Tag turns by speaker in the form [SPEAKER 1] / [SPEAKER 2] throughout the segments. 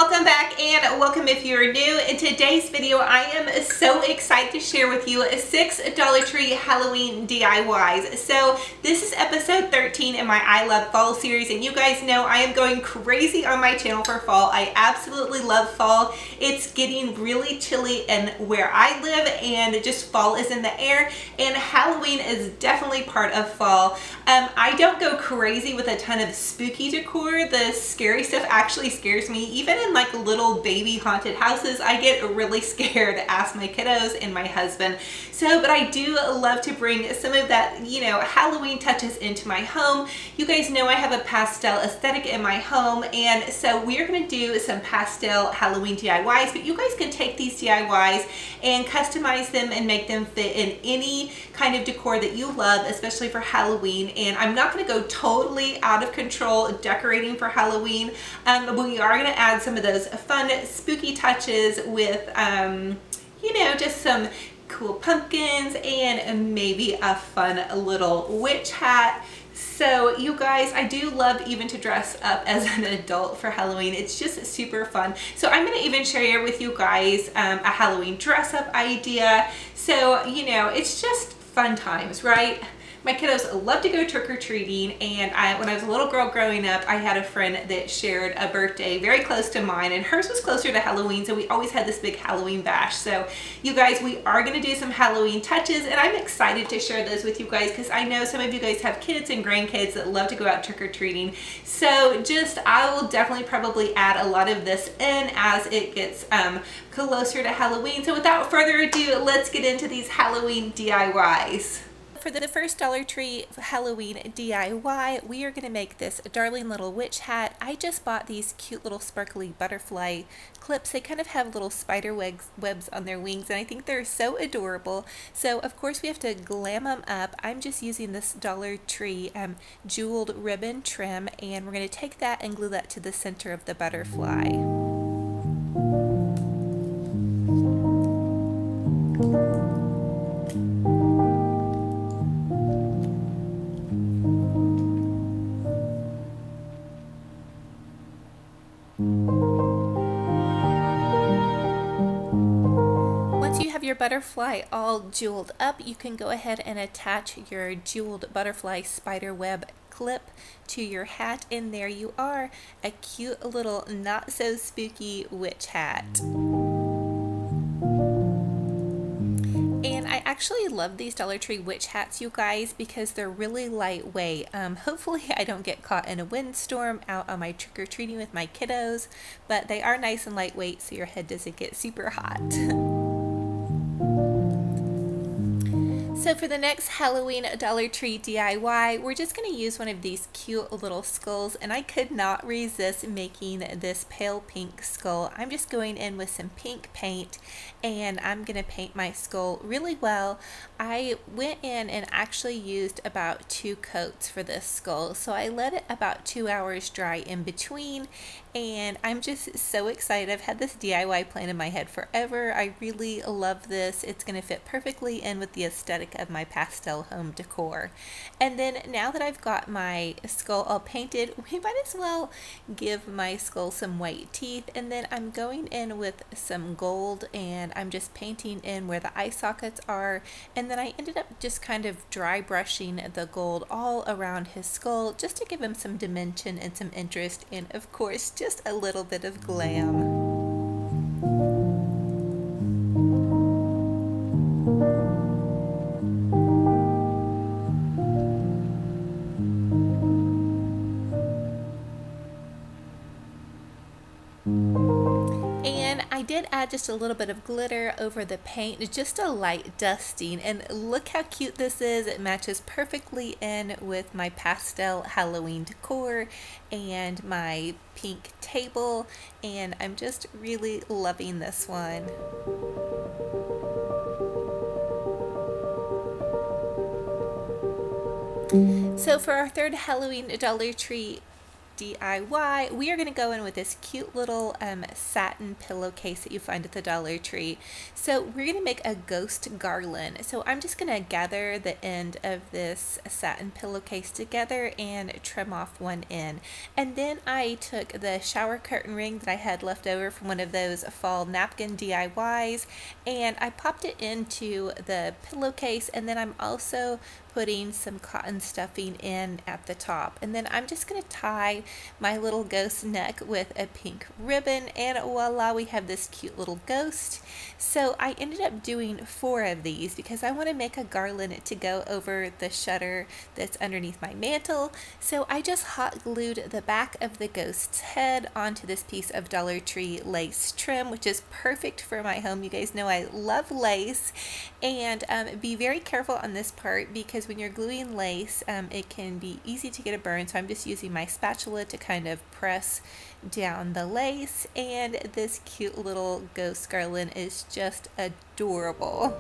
[SPEAKER 1] Welcome back and welcome if you're new. In today's video, I am so excited to share with you 6 Dollar Tree Halloween DIYs. So this is episode 13 in my I Love Fall series, and you guys know I am going crazy on my channel for fall. I absolutely love fall. It's getting really chilly in where I live, and just fall is in the air, and Halloween is definitely part of fall. I don't go crazy with a ton of spooky decor. The scary stuff actually scares me. Even in like little baby haunted houses, I get really scared, ask my kiddos and my husband. So, but I do love to bring some of that, you know, Halloween touches into my home. You guys know I have a pastel aesthetic in my home, and so we're going to do some pastel Halloween DIYs, but you guys can take these DIYs and customize them and make them fit in any kind of decor that you love, especially for Halloween. And I'm not going to go totally out of control decorating for Halloween, but we are going to add some of those fun spooky touches with you know, just some cool pumpkins and maybe a fun little witch hat. So you guys, I do love even to dress up as an adult for Halloween. It's just super fun. So I'm going to even share with you guys a Halloween dress up idea. So, you know, it's just fun times, right? My kiddos love to go trick-or-treating, and when I was a little girl growing up, I had a friend that shared a birthday very close to mine, and hers was closer to Halloween, so we always had this big Halloween bash. So you guys, we are going to do some Halloween touches, and I'm excited to share those with you guys because I know some of you guys have kids and grandkids that love to go out trick-or-treating. So just, I will definitely probably add a lot of this in as it gets closer to Halloween. So without further ado, let's get into these Halloween DIYs. For the first Dollar Tree Halloween DIY, we are going to make this darling little witch hat. I just bought these cute little sparkly butterfly clips. They kind of have little spider webs on their wings, and I think they're so adorable. So of course we have to glam them up. I'm just using this Dollar Tree jeweled ribbon trim, and we're going to take that and glue that to the center of the butterfly. Your butterfly all jeweled up, you can go ahead and attach your jeweled butterfly spider web clip to your hat, and there you are, a cute little not so spooky witch hat. And I actually love these Dollar Tree witch hats, you guys, because they're really lightweight. Hopefully I don't get caught in a windstorm out on my trick-or-treating with my kiddos, but they are nice and lightweight so your head doesn't get super hot. So for the next Halloween Dollar Tree DIY, we're just going to use one of these cute little skulls, and I could not resist making this pale pink skull. I'm just going in with some pink paint, and I'm going to paint my skull really well. I went in and actually used about 2 coats for this skull, so I let it about 2 hours dry in between, and I'm just so excited. I've had this DIY plan in my head forever. I really love this. It's going to fit perfectly in with the aesthetic of my pastel home decor. And then now that I've got my skull all painted, we might as well give my skull some white teeth, and then I'm going in with some gold, and I'm just painting in where the eye sockets are, and then I ended up just kind of dry brushing the gold all around his skull just to give him some dimension and some interest, and of course just a little bit of glam. I did add just a little bit of glitter over the paint, just a light dusting, and look how cute this is. It matches perfectly in with my pastel Halloween decor and my pink table, and I'm just really loving this one. So for our third Halloween Dollar Tree DIY, we are going to go in with this cute little satin pillowcase that you find at the Dollar Tree. So we're going to make a ghost garland. So I'm just going to gather the end of this satin pillowcase together and trim off one end. And then I took the shower curtain ring that I had left over from one of those fall napkin DIYs, and I popped it into the pillowcase, and then I'm also putting some cotton stuffing in at the top. And then I'm just going to tie my little ghost neck with a pink ribbon, and voila, we have this cute little ghost. So I ended up doing 4 of these because I want to make a garland to go over the shutter that's underneath my mantle. So I just hot glued the back of the ghost's head onto this piece of Dollar Tree lace trim, which is perfect for my home. You guys know I love lace, and be very careful on this part because when you're gluing lace, it can be easy to get a burn. So I'm just using my spatula to kind of press down the lace, and this cute little ghost garland is just adorable.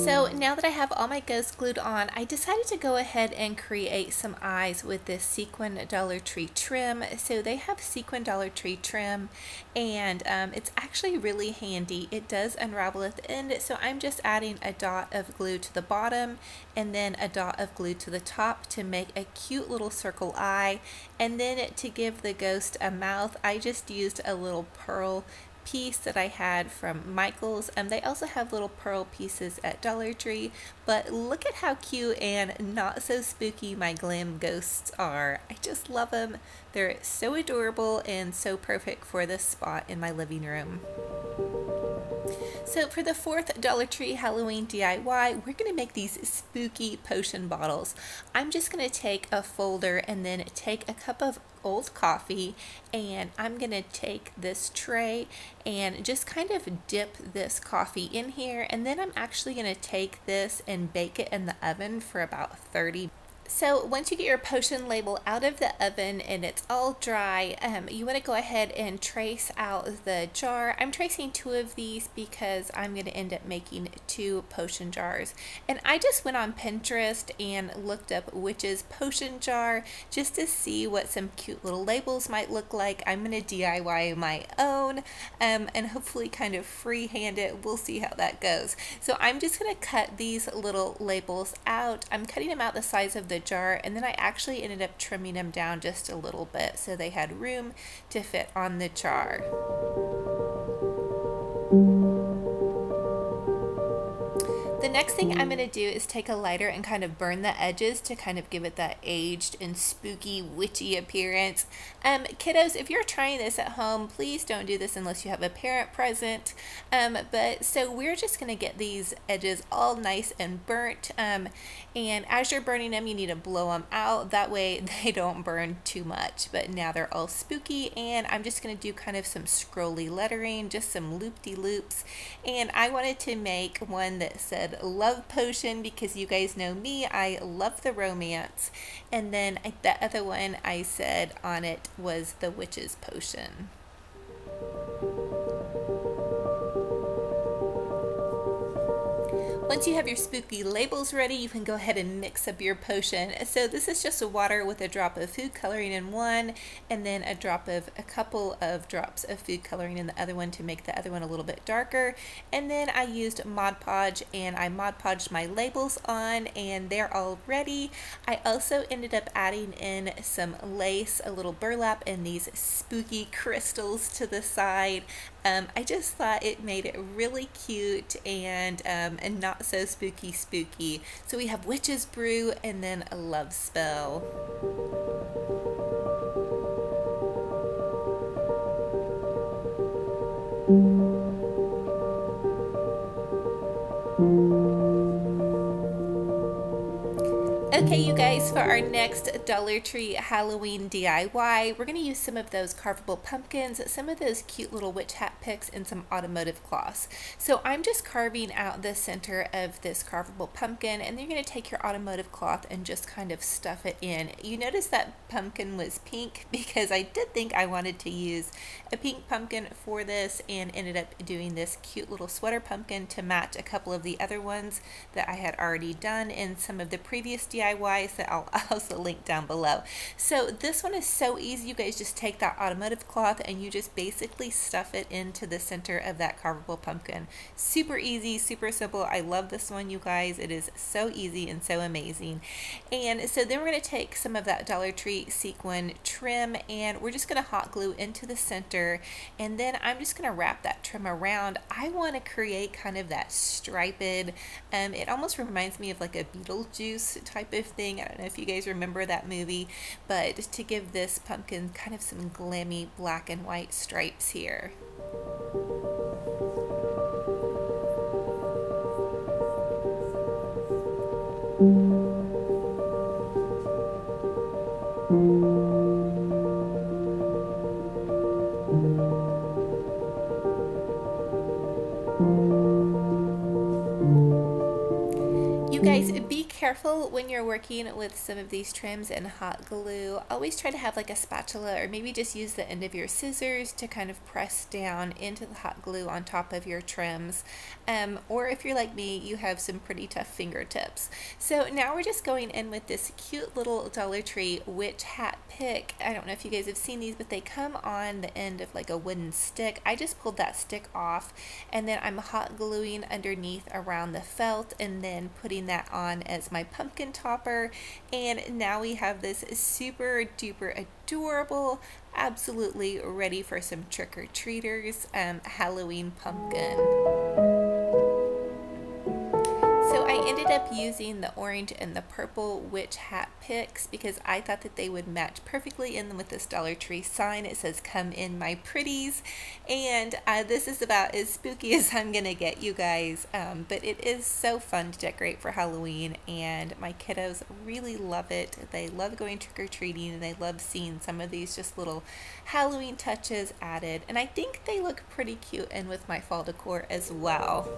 [SPEAKER 1] So now that I have all my ghosts glued on, I decided to go ahead and create some eyes with this sequin Dollar Tree trim. So they have sequin Dollar Tree trim, and it's actually really handy. It does unravel at the end, so I'm just adding a dot of glue to the bottom and then a dot of glue to the top to make a cute little circle eye. And then to give the ghost a mouth, I just used a little pearl piece that I had from Michael's. They also have little pearl pieces at Dollar Tree, but look at how cute and not so spooky my glam ghosts are. I just love them. They're so adorable and so perfect for this spot in my living room. So for the 4th Dollar Tree Halloween DIY, we're going to make these spooky potion bottles. I'm just going to take a folder and then take a cup of old coffee, and I'm going to take this tray and just kind of dip this coffee in here, and then I'm actually going to take this and bake it in the oven for about 30 minutes. So once you get your potion label out of the oven and it's all dry, you want to go ahead and trace out the jar. I'm tracing 2 of these because I'm going to end up making 2 potion jars. And I just went on Pinterest and looked up witch's potion jar just to see what some cute little labels might look like. I'm going to DIY my own and hopefully kind of freehand it. We'll see how that goes. So I'm just going to cut these little labels out. I'm cutting them out the size of the jar, and then I actually ended up trimming them down just a little bit so they had room to fit on the jar. The next thing I'm going to do is take a lighter and kind of burn the edges to kind of give it that aged and spooky witchy appearance. Kiddos, if you're trying this at home, please don't do this unless you have a parent present. But so we're just going to get these edges all nice and burnt, and as you're burning them, you need to blow them out. That way they don't burn too much. But now they're all spooky, and I'm just going to do kind of some scrolly lettering, just some loop-de-loops. And I wanted to make one that said love potion because you guys know me, I love the romance. And then the other one I said on it was the witch's potion. Once you have your spooky labels ready, you can go ahead and mix up your potion. So this is just a water with a drop of food coloring in one, and then a couple of drops of food coloring in the other one to make the other one a little bit darker. And then I used Mod Podge, and I Mod Podged my labels on, and they're all ready. I also ended up adding in some lace, a little burlap, and these spooky crystals to the side. I just thought it made it really cute and not so spooky. So we have Witch's Brew and then a Love Spell. Okay, you guys, for our next Dollar Tree Halloween DIY, we're going to use some of those carvable pumpkins, some of those cute little witch hat picks, and some automotive cloths. So I'm just carving out the center of this carvable pumpkin, and then you're going to take your automotive cloth and just kind of stuff it in. You notice that pumpkin was pink because I did think I wanted to use a pink pumpkin for this, and ended up doing this cute little sweater pumpkin to match a couple of the other ones that I had already done in some of the previous DIYs that I'll also link down below. So this one is so easy. You guys just take that automotive cloth and you just basically stuff it into the center of that carvable pumpkin. Super easy, super simple. I love this one, you guys. It is so easy and so amazing. And so then we're going to take some of that Dollar Tree sequin trim and we're just going to hot glue into the center, and then I'm just going to wrap that trim around. I want to create kind of that striped, it almost reminds me of like a Beetlejuice type of thing. I don't know if you guys remember that movie, but to give this pumpkin kind of some glammy black and white stripes here. You guys, be careful when you're working with some of these trims and hot glue. Always try to have like a spatula, or maybe just use the end of your scissors to kind of press down into the hot glue on top of your trims. Or if you're like me, you have some pretty tough fingertips. So now we're just going in with this cute little Dollar Tree witch hat pick. I don't know if you guys have seen these, but they come on the end of like a wooden stick. I just pulled that stick off, and then I'm hot gluing underneath around the felt, and then putting that on as my pumpkin topper. And now we have this super duper adorable, absolutely ready for some trick-or-treaters Halloween pumpkin. So I ended up using the orange and the purple witch hat picks because I thought that they would match perfectly in with this Dollar Tree sign. It says "Come in my pretties," and this is about as spooky as I'm gonna get, you guys, but it is so fun to decorate for Halloween, and my kiddos really love it. They love going trick-or-treating, and they love seeing some of these just little Halloween touches added, and I think they look pretty cute in with my fall decor as well.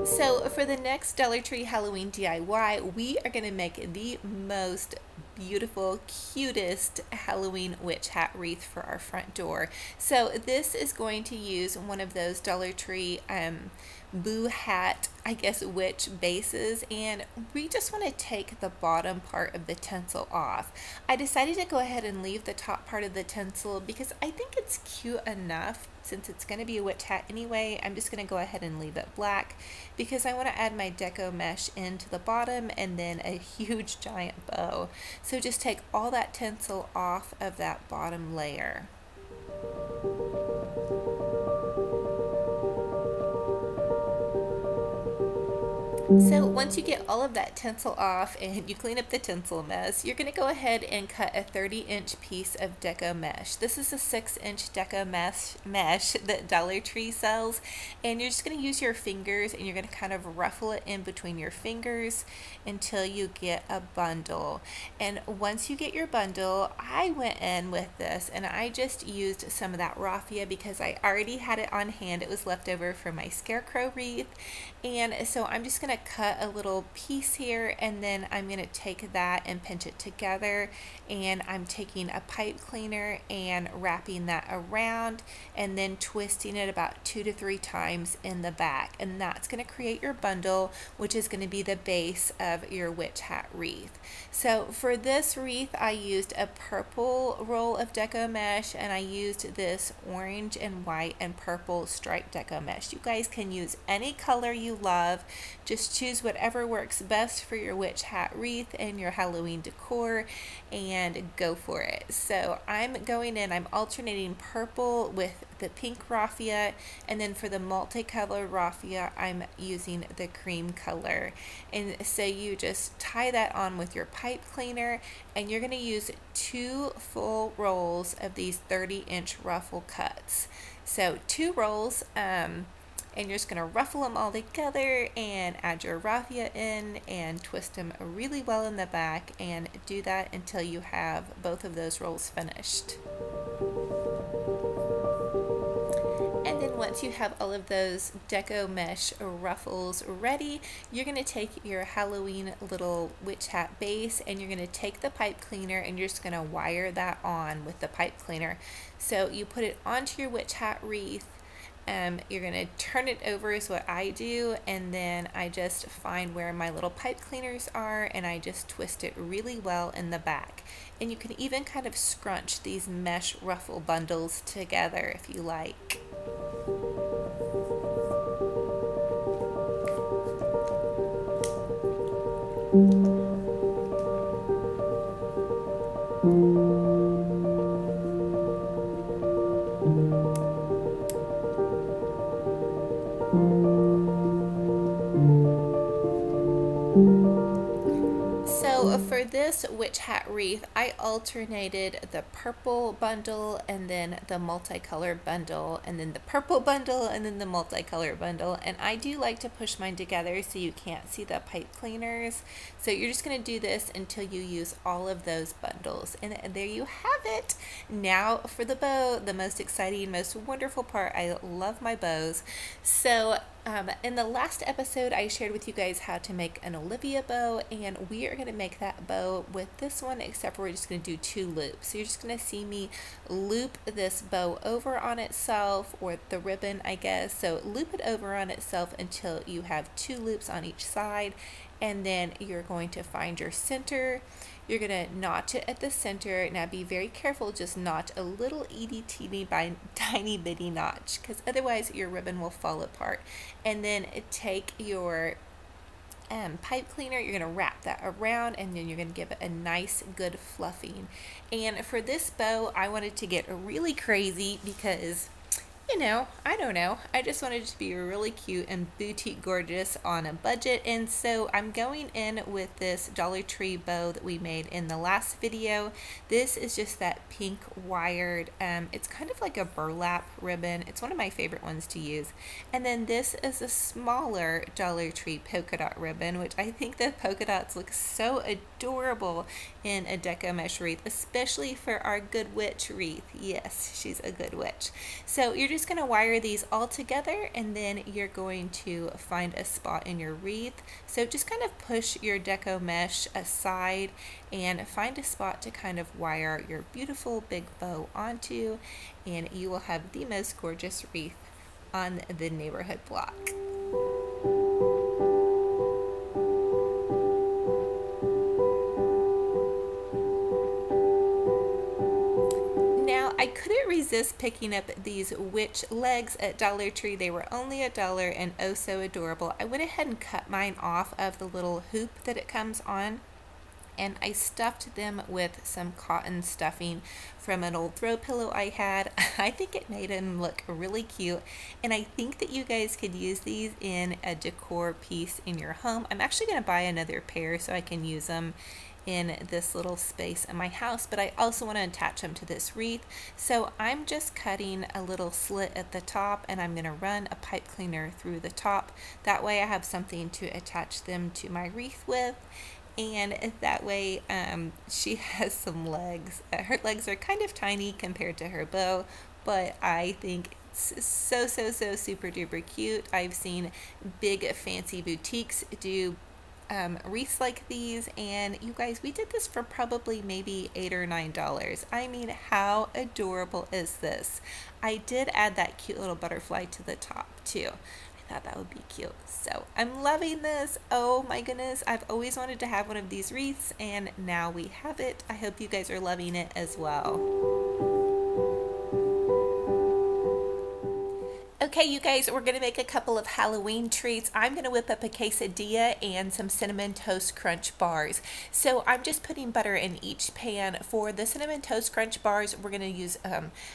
[SPEAKER 1] So for the next Dollar Tree Halloween DIY, we are going to make the most beautiful, cutest Halloween witch hat wreath for our front door. So this is going to use one of those Dollar Tree boo hat, I guess, witch bases, and we just want to take the bottom part of the tinsel off. I decided to go ahead and leave the top part of the tinsel because I think it's cute enough. Since it's going to be a witch hat anyway, I'm just going to go ahead and leave it black because I want to add my deco mesh into the bottom and then a huge giant bow. So just take all that tinsel off of that bottom layer. So once you get all of that tinsel off and you clean up the tinsel mess, you're going to go ahead and cut a 30-inch piece of deco mesh. This is a 6-inch deco mesh that Dollar Tree sells, and you're just going to use your fingers and you're going to kind of ruffle it in between your fingers until you get a bundle. And once you get your bundle, I went in with this and I just used some of that raffia because I already had it on hand. It was left over from my scarecrow wreath, and so I'm just going to cut a little piece here, and then I'm going to take that and pinch it together, and I'm taking a pipe cleaner and wrapping that around and then twisting it about 2 to 3 times in the back, and that's going to create your bundle, which is going to be the base of your witch hat wreath. So for this wreath I used a purple roll of deco mesh, and I used this orange and white and purple striped deco mesh. You guys can use any color you love. Just choose whatever works best for your witch hat wreath and your Halloween decor and go for it. So I'm going in, I'm alternating purple with the pink raffia, and then for the multicolored raffia I'm using the cream color. And so you just tie that on with your pipe cleaner, and you're going to use 2 full rolls of these 30-inch ruffle cuts. So 2 rolls, and you're just going to ruffle them all together and add your raffia in and twist them really well in the back, and do that until you have both of those rolls finished. And then once you have all of those deco mesh ruffles ready, you're going to take your Halloween little witch hat base and you're going to take the pipe cleaner and you're just going to wire that on with the pipe cleaner. So you put it onto your witch hat wreath. You're going to turn it over is what I do, and then I just find where my little pipe cleaners are and I just twist it really well in the back. And you can even kind of scrunch these mesh ruffle bundles together if you like. So for this witch hat wreath, I alternated the purple bundle and then the multicolor bundle and then the purple bundle and then the multicolor bundle, and I do like to push mine together so you can't see the pipe cleaners. So you're just going to do this until you use all of those bundles, and there you have it. Now for the bow, the most exciting, most wonderful part. I love my bows. So in the last episode, I shared with you guys how to make an Olivia bow, and we are going to make that bow with this one, except for we're just going to do 2 loops. So you're just going to see me loop this bow over on itself, or the ribbon, I guess. So loop it over on itself until you have 2 loops on each side, and then you're going to find your center. You're going to notch it at the center. Now be very careful, just notch a little itty tiny bitty notch, because otherwise your ribbon will fall apart. And then take your pipe cleaner, you're going to wrap that around, and then you're going to give it a nice good fluffing. And for this bow, I wanted to get really crazy because, you know, I don't know, I just wanted it to be really cute and boutique gorgeous on a budget. And so I'm going in with this Dollar Tree bow that we made in the last video. This is just that pink wired, it's kind of like a burlap ribbon. It's one of my favorite ones to use. And then this is a smaller Dollar Tree polka dot ribbon, which I think the polka dots look so adorable in a deco mesh wreath, especially for our good witch wreath. Yes, she's a good witch. So you're just going to wire these all together, and then you're going to find a spot in your wreath. So just kind of push your deco mesh aside and find a spot to kind of wire your beautiful big bow onto, and you will have the most gorgeous wreath on the neighborhood block. I couldn't resist picking up these witch legs at Dollar Tree. They were only $1 and oh so adorable. I went ahead and cut mine off of the little hoop that it comes on, and I stuffed them with some cotton stuffing from an old throw pillow I had. I think it made them look really cute, and I think that you guys could use these in a decor piece in your home. I'm actually going to buy another pair so I can use them in this little space in my house, but I also want to attach them to this wreath. So I'm just cutting a little slit at the top, and I'm going to run a pipe cleaner through the top. That way I have something to attach them to my wreath with, and that way she has some legs. Her legs are kind of tiny compared to her bow, but I think so super duper cute. I've seen big fancy boutiques do wreaths like these, and you guys, we did this for probably maybe $8 or $9. I mean, how adorable is this? I did add that cute little butterfly to the top too. I thought that would be cute. So I'm loving this. Oh my goodness, I've always wanted to have one of these wreaths, and now we have it. I hope you guys are loving it as well. Okay, you guys, we're going to make a couple of Halloween treats. I'm going to whip up a quesadilla and some Cinnamon Toast Crunch bars. So I'm just putting butter in each pan. For the Cinnamon Toast Crunch bars, we're going to use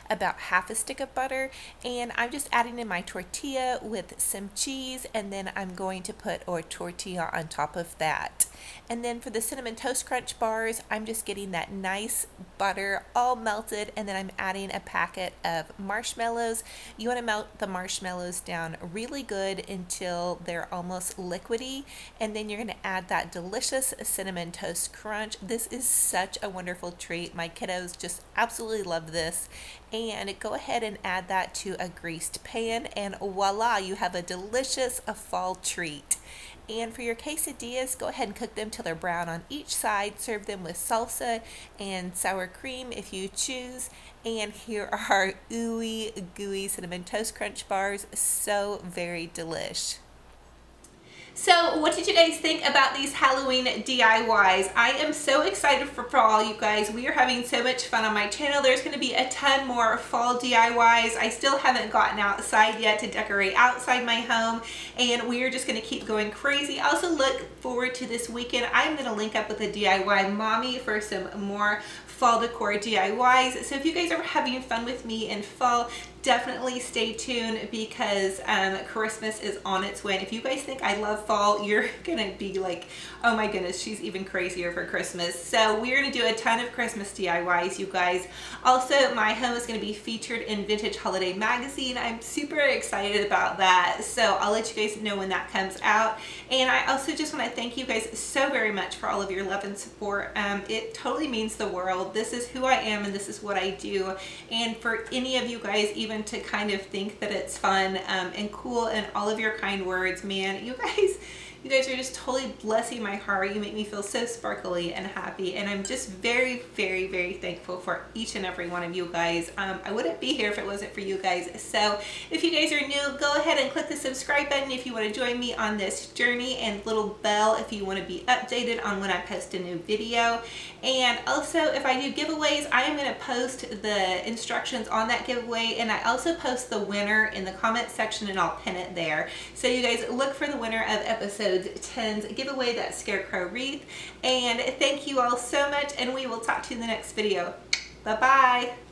[SPEAKER 1] about half a stick of butter, and I'm just adding in my tortilla with some cheese, and then I'm going to put a tortilla on top of that. And then for the Cinnamon Toast Crunch bars, I'm just getting that nice butter all melted, and then I'm adding a packet of marshmallows. You want to melt the marshmallows marshmallows down really good until they're almost liquidy, and then you're going to add that delicious cinnamon toast crunch. This is such a wonderful treat. My kiddos just absolutely love this. And go ahead and add that to a greased pan, and voila, you have a delicious fall treat. And for your quesadillas, go ahead and cook them till they're brown on each side. Serve them with salsa and sour cream if you choose. And here are our ooey gooey cinnamon toast crunch bars. So very delish. So what did you guys think about these Halloween DIYs? I am so excited for fall, you guys. We are having so much fun on my channel. There's going to be a ton more fall DIYs. I still haven't gotten outside yet to decorate outside my home, and we are just going to keep going crazy. I also look forward to this weekend. I'm going to link up with a DIY mommy for some more fall decor DIYs. So if you guys are having fun with me in fall, definitely stay tuned, because Christmas is on its way. And if you guys think I love fall, you're gonna be like, oh my goodness, she's even crazier for Christmas. So we're gonna do a ton of Christmas DIYs, you guys. Also, my home is gonna be featured in Vintage Holiday Magazine. I'm super excited about that. So I'll let you guys know when that comes out. And I also just want to thank you guys so very much for all of your love and support. It totally means the world. This is who I am, and this is what I do. And for any of you guys even to kind of think that it's fun and cool, and all of your kind words, man, you guys are just totally blessing my heart. You make me feel so sparkly and happy, and I'm just very, very, very thankful for each and every one of you guys. I wouldn't be here if it wasn't for you guys. So if you guys are new, go ahead and click the subscribe button if you want to join me on this journey, and little bell if you want to be updated on when I post a new video. And also, if I do giveaways, I am going to post the instructions on that giveaway, and I also post the winner in the comment section, and I'll pin it there. So you guys look for the winner of episode 10's giveaway, that scarecrow wreath. And thank you all so much, and we will talk to you in the next video. Bye bye.